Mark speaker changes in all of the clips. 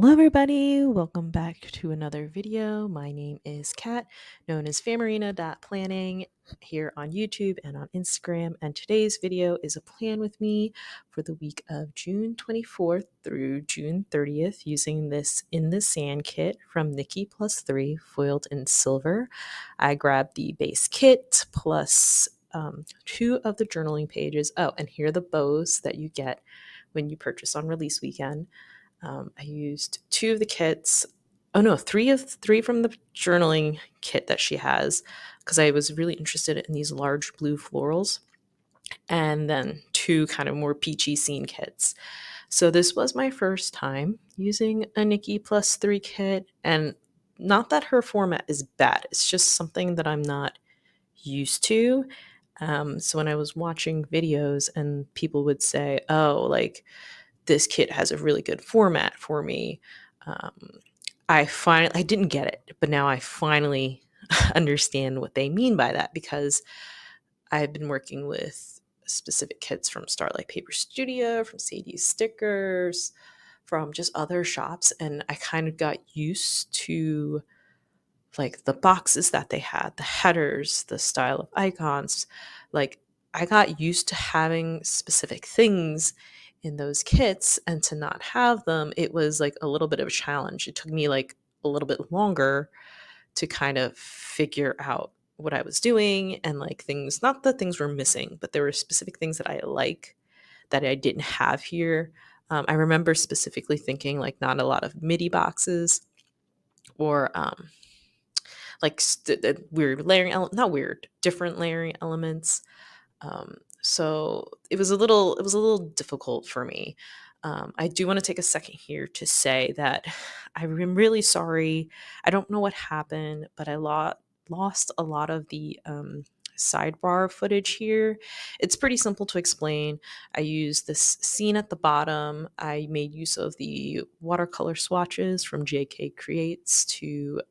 Speaker 1: Hello everybody, welcome back to another video. My name is Kat, known as phamerina.planning here on YouTube and on Instagram, and today's video is a plan with me for the week of June 24th through June 30th using this In the Sand kit from Nikki Plus Three, foiled in silver. I grabbed the base kit plus two of the journaling pages. Oh, and here are the bows that you get when you purchase on release weekend. I used two of the kits. Oh no, three from the journaling kit that she has, because I was really interested in these large blue florals, and then two kind of more peachy scene kits. So this was my first time using a Nikki Plus Three kit, and not that her format is bad. It's just something that I'm not used to. So when I was watching videos and people would say, "Oh, like this kit has a really good format for me," Um, I didn't get it, but now I finally understand what they mean by that, because I've been working with specific kits from Starlight Paper Studio, from Sadie's Stickers, from just other shops, and I kind of got used to like the boxes that they had, the headers, the style of icons. Like I got used to having specific things in those kits, and to not have them, it was like a little bit of a challenge. It took me like a little bit longer to kind of figure out what I was doing, and like things, not that things were missing, but there were specific things that I like that I didn't have here. I remember specifically thinking like not a lot of MIDI boxes, or like weird layering not weird, different layering elements. So it was a little difficult for me. I do want to take a second here to say that I'm really sorry. I don't know what happened, but I lost a lot of the sidebar footage here. It's pretty simple to explain. I used this scene at the bottom. I made use of the watercolor swatches from JK Creates to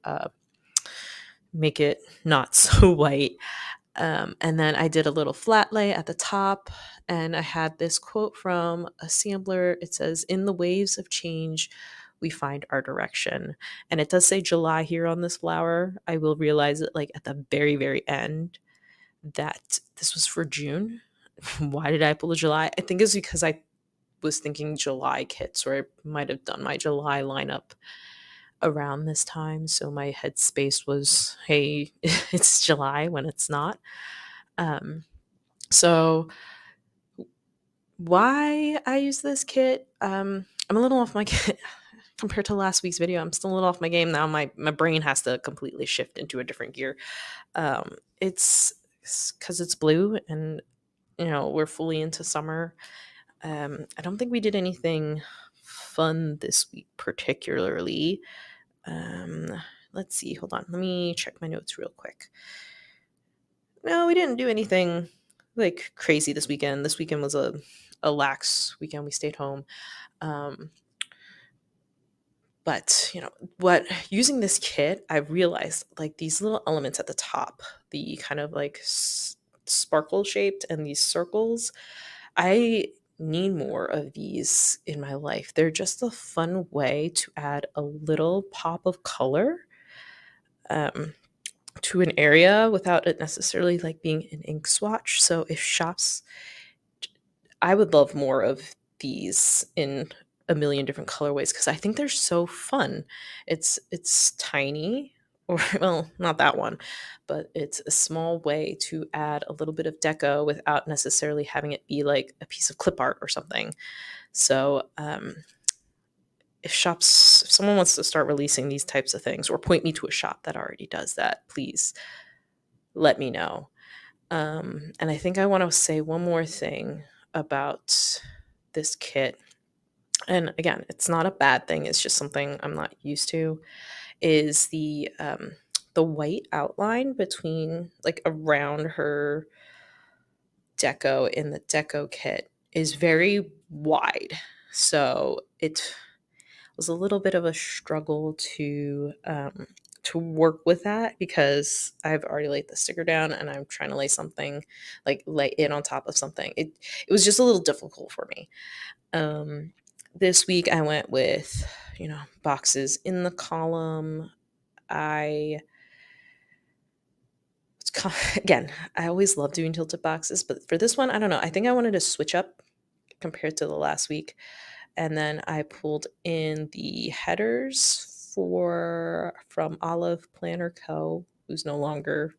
Speaker 1: make it not so white. And then I did a little flat lay at the top, and I had this quote from a sampler. It says, "In the waves of change, we find our direction." And it does say July here on this flower. I will realize it like at the very, very end that this was for June. Why did I pull a July? I think it's because I was thinking July kits, or I might have done my July lineup around this time. So my headspace was, hey, it's July when it's not. Um, so why I use this kit, I'm a little off my kit compared to last week's video. I'm still a little off my game now. My brain has to completely shift into a different gear. It's because it's blue, and we're fully into summer. I don't think we did anything fun this week particularly. Um, let's see. Hold on. Let me check my notes real quick. No, we didn't do anything like crazy this weekend. This weekend was a lax weekend. We stayed home. Um, but what, using this kit, I realized like these little elements at the top, the kind of like sparkle shaped, and these circles, I need more of these in my life. They're just a fun way to add a little pop of color um, to an area without it necessarily like being an ink swatch. So if shops, I would love more of these in a million different colorways, because I think they're so fun. It's tiny, or well, not that one, but it's a small way to add a little bit of deco without necessarily having it be like a piece of clip art or something. So if someone wants to start releasing these types of things, or point me to a shop that already does that, please let me know. And I think I want to say one more thing about this kit. And again, it's not a bad thing. It's just something I'm not used to. Is the white outline between like around her deco in the deco kit is very wide. So it was a little bit of a struggle to work with that, because I've already laid the sticker down and I'm trying to lay something, like lay it on top of something. It was just a little difficult for me. This week I went with boxes in the column. Again, I always love doing tilted boxes, but for this one, I don't know. I think I wanted to switch up compared to the last week. And then I pulled in the headers from Olive Planner Co., who's no longer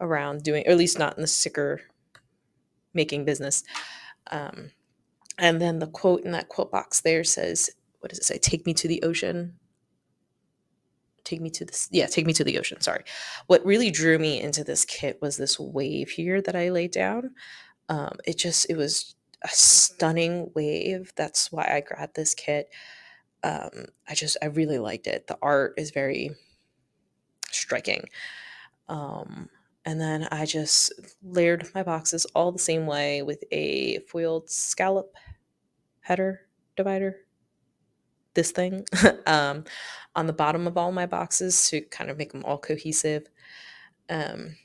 Speaker 1: around doing, or at least not in the sticker making business. And then the quote in that quote box there says, what does it say? Take me to the ocean. Take me to this. Yeah, take me to the ocean. Sorry. What really drew me into this kit was this wave here that I laid down. It was a stunning wave. That's why I grabbed this kit. I really liked it. The art is very striking. Um, and then I just layered my boxes all the same way with a foiled scallop header divider, this thing, on the bottom of all my boxes to kind of make them all cohesive. Um,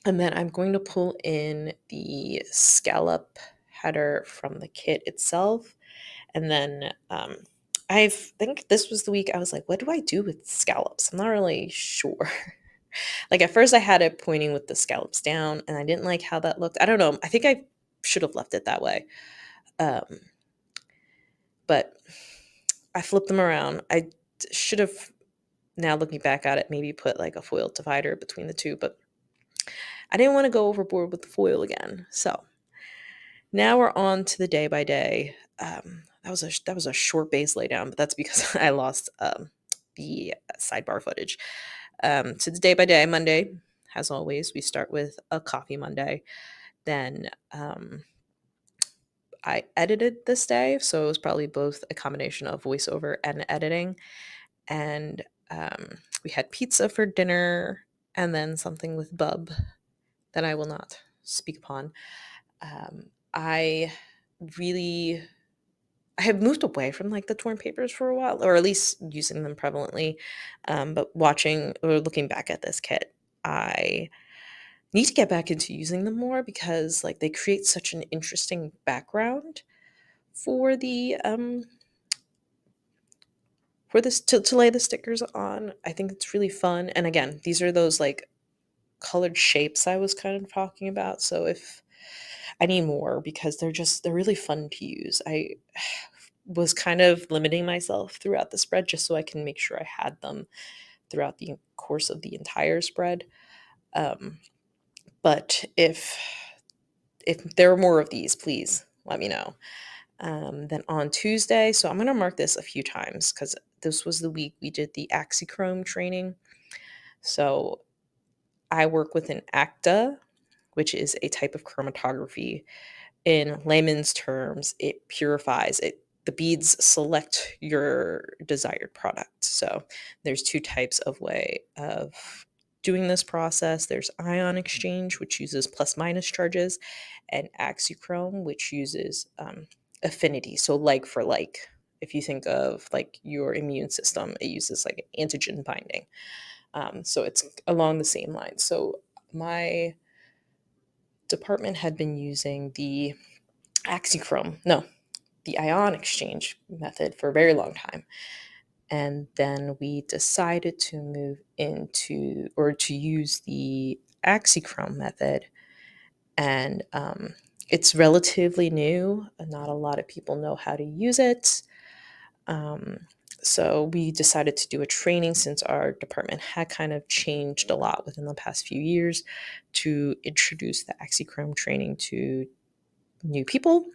Speaker 1: and then I'm going to pull in the scallop header from the kit itself. And then I think this was the week I was like, what do I do with scallops? I'm not really sure. Like at first I had it pointing with the scallops down and I didn't like how that looked. I don't know. I think I should have left it that way. But I flipped them around. I should have, now looking back at it, maybe put like a foil divider between the two, but I didn't want to go overboard with the foil again. So now we're on to the day by day. That was a short base laydown, but that's because I lost the sidebar footage. So the day by day, Monday, as always, we start with a coffee Monday. Then I edited this day, so it was probably both a combination of voiceover and editing. And we had pizza for dinner, and then something with bub that I will not speak upon. I really I have moved away from like the torn papers for a while, or at least using them prevalently. But watching or looking back at this kit, I need to get back into using them more because like they create such an interesting background for the for this to lay the stickers on. I think it's really fun. And again, these are those like colored shapes I was kind of talking about. So if I need more because they're really fun to use. I was kind of limiting myself throughout the spread just so I can make sure I had them throughout the course of the entire spread. But if there are more of these, please let me know. Then on Tuesday, so I'm going to mark this a few times because this was the week we did the Axichrome training. So I work with an ACTA, which is a type of chromatography. In layman's terms, it purifies it. The beads select your desired product. So there's two types of way of doing this process. There's ion exchange, which uses plus minus charges, and Axichrome, which uses affinity. So like for like, if you think of like your immune system, it uses like antigen binding. So it's along the same line. So my department had been using the the ion exchange method for a very long time. And then we decided to move into or to use the Axichrome method. And it's relatively new. Not a lot of people know how to use it. So we decided to do a training since our department had kind of changed a lot within the past few years to introduce the Axichrome training to new people.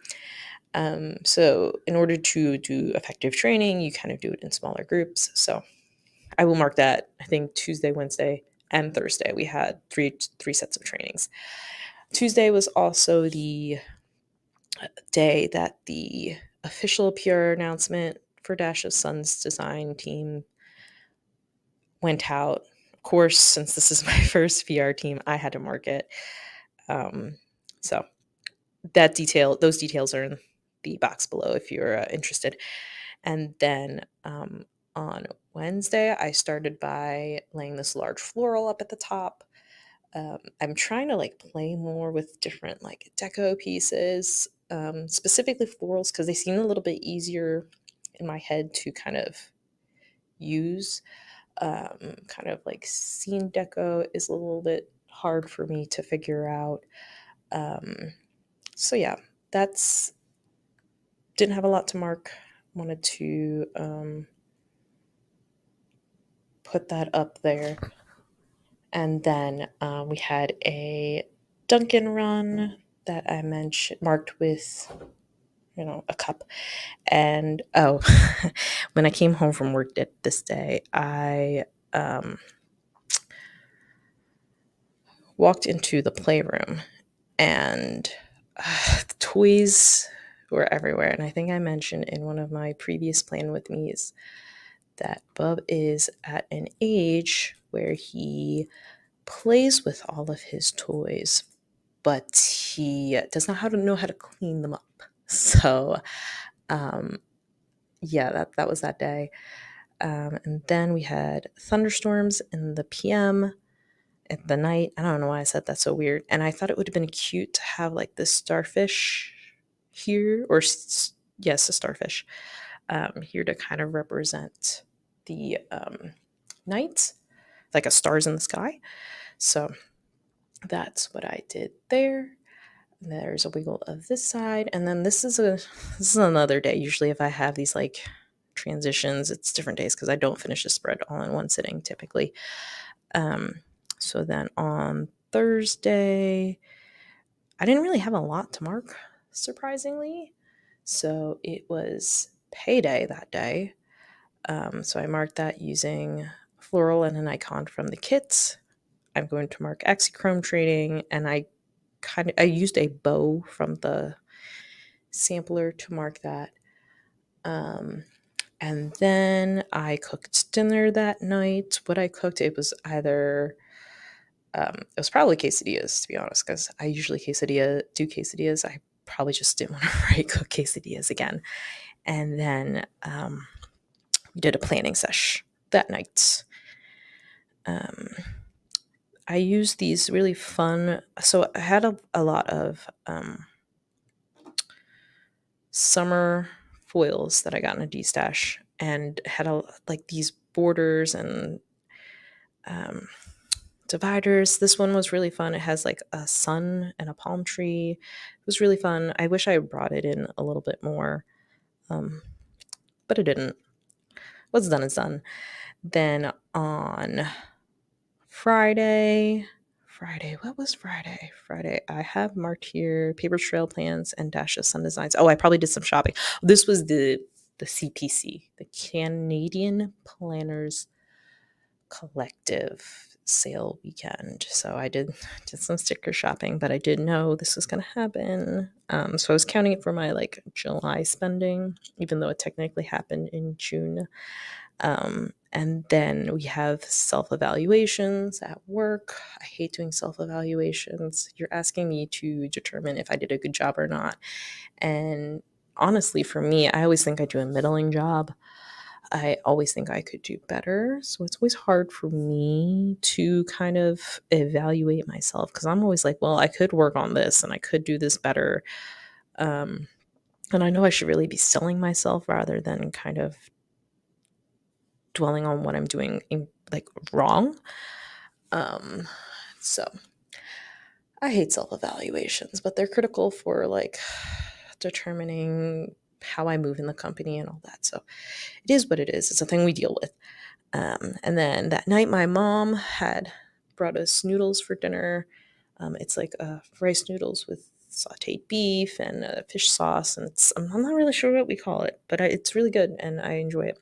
Speaker 1: So in order to do effective training, you kind of do it in smaller groups. So I will mark that. I think Tuesday, Wednesday, and Thursday we had three sets of trainings. Tuesday was also the day that the official PR announcement for Dash of Sun's design team went out. Of course, since this is my first PR team, I had to mark it. So those details are in the box below if you're interested. And then on Wednesday, I started by laying this large floral up at the top. I'm trying to like play more with different like deco pieces, specifically florals, because they seem a little bit easier in my head to kind of use. Kind of like scene deco is a little bit hard for me to figure out. So yeah, that's didn't have a lot to mark. Wanted to put that up there. And then we had a Dunkin' run that I mentioned, marked with, a cup. And when I came home from work this day, I walked into the playroom, and the toys were everywhere. And I think I mentioned in one of my previous Plan With Me's that Bub is at an age where he plays with all of his toys, but he does not know how to clean them up. So, yeah, that was that day. And then we had thunderstorms in the PM at the night. I don't know why I said that's so weird. And I thought it would have been cute to have like this starfish here, or yes, a starfish here to kind of represent the night, like a stars in the sky. So that's what I did there. There's a wiggle of this side, and then this is another day. Usually if I have these like transitions, it's different days because I don't finish the spread all in one sitting typically. So then on Thursday, I didn't really have a lot to mark, surprisingly. So it was payday that day. So I marked that using floral and an icon from the kits. I'm going to mark Axichrome trading, and I used a bow from the sampler to mark that. And then I cooked dinner that night. What I cooked, it was either it was probably quesadillas, to be honest, because I usually do quesadillas. I probably just didn't want to cook quesadillas again. And then we did a planning sesh that night. I used these really fun, so I had a lot of summer foils that I got in a D-stash, and had like these borders and dividers. This one was really fun. It has like a sun and a palm tree. It was really fun. I wish I brought it in a little bit more, but it didn't. What's done is done. Then on Friday, what was Friday? Friday, I have marked here paper trail plans and dashes sun designs. Oh, I probably did some shopping. This was the CPC, the Canadian Planners Collective sale weekend. So I did some sticker shopping, but I did know this was going to happen. So I was counting it for my like July spending, even though it technically happened in June. And then we have self-evaluations at work. I hate doing self-evaluations. You're asking me to determine if I did a good job or not. And honestly, for me, I always think I do a middling job. I always think I could do better. So it's always hard for me to kind of evaluate myself, because I'm always like, well, I could work on this and I could do this better. And I know I should really be selling myself rather than kind of dwelling on what I'm doing like wrong. So I hate self-evaluations, but they're critical for like determining how I move in the company and all that. So it is what it is. It's a thing we deal with. And then that night, my mom had brought us noodles for dinner. It's like rice noodles with sauteed beef and fish sauce, and I'm not really sure what we call it, but it's really good and I enjoy it.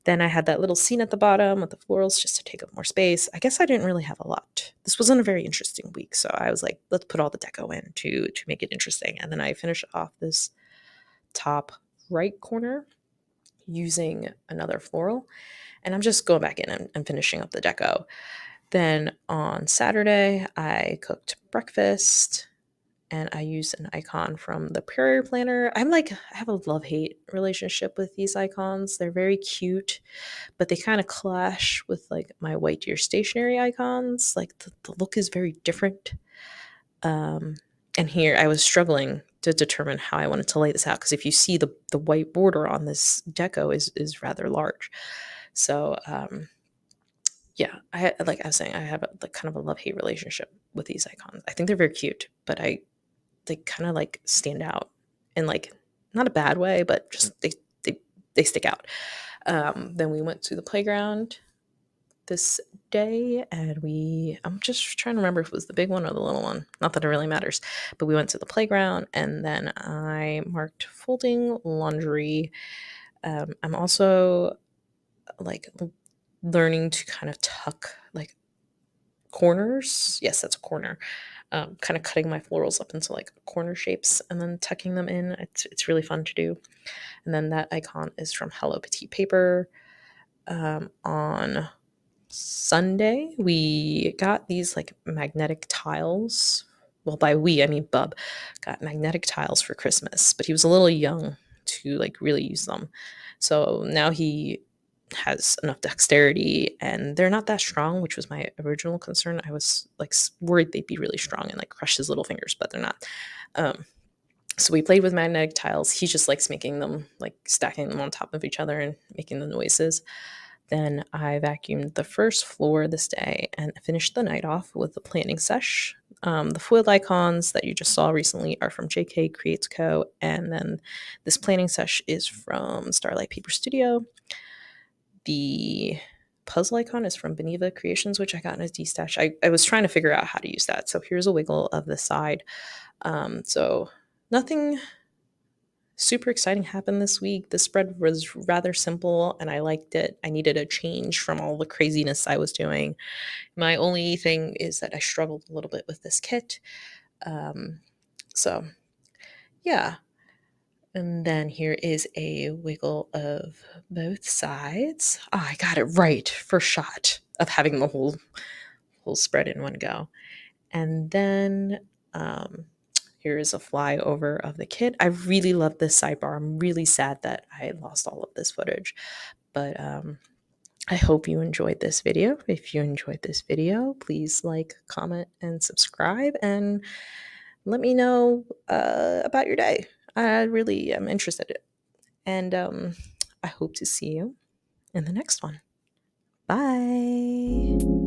Speaker 1: Then I had that little scene at the bottom with the florals just to take up more space. I guess I didn't really have a lot. This wasn't a very interesting week, so I was like, let's put all the deco in to make it interesting. And then I finished off this top right corner using another floral. And I'm just going back in and finishing up the deco. Then on Saturday, I cooked breakfast, and I used an icon from the Prairie Planner. I have a love-hate relationship with these icons. They're very cute, but they kind of clash with like my White Deer stationery icons. Like the look is very different. And here I was struggling to determine how I wanted to lay this out, because if you see the white border on this deco is rather large. So yeah, like I was saying, I have like kind of a love-hate relationship with these icons. I think they're very cute, but they kind of like stand out in like not a bad way, but just they they stick out. Then we went to the playground this day, and I'm just trying to remember if it was the big one or the little one. Not that it really matters, but we went to the playground, and then I marked folding laundry. I'm also like learning to kind of tuck like corners. Yes, that's a corner. Kind of cutting my florals up into like corner shapes and then tucking them in. It's really fun to do. And then that icon is from Hello Petite Paper. On Sunday, we got these like magnetic tiles. Well, by we, I mean Bub got magnetic tiles for Christmas, but he was a little young to like really use them. So now he has enough dexterity, and they're not that strong, which was my original concern. I was like worried they'd be really strong and like crush his little fingers, but they're not. So we played with magnetic tiles. He just likes making them, like stacking them on top of each other and making the noises. Then I vacuumed the first floor this day and finished the night off with the planning sesh. The foiled icons that you just saw recently are from JK Creates Co. And then this planning sesh is from Starlight Paper Studio. The puzzle icon is from Beneva Creations, which I got in a D-stash. I was trying to figure out how to use that. So here's a wiggle of the side. So nothing super exciting happened this week. The spread was rather simple and I liked it. I needed a change from all the craziness I was doing. My only thing is that I struggled a little bit with this kit. So yeah. And then here is a wiggle of both sides. Oh, I got it right first shot of having the whole spread in one go. And then here is a flyover of the kit. I really love this sidebar. I'm really sad that I lost all of this footage, but I hope you enjoyed this video. If you enjoyed this video, please like, comment, and subscribe, and let me know about your day. I really am interested. And I hope to see you in the next one. Bye.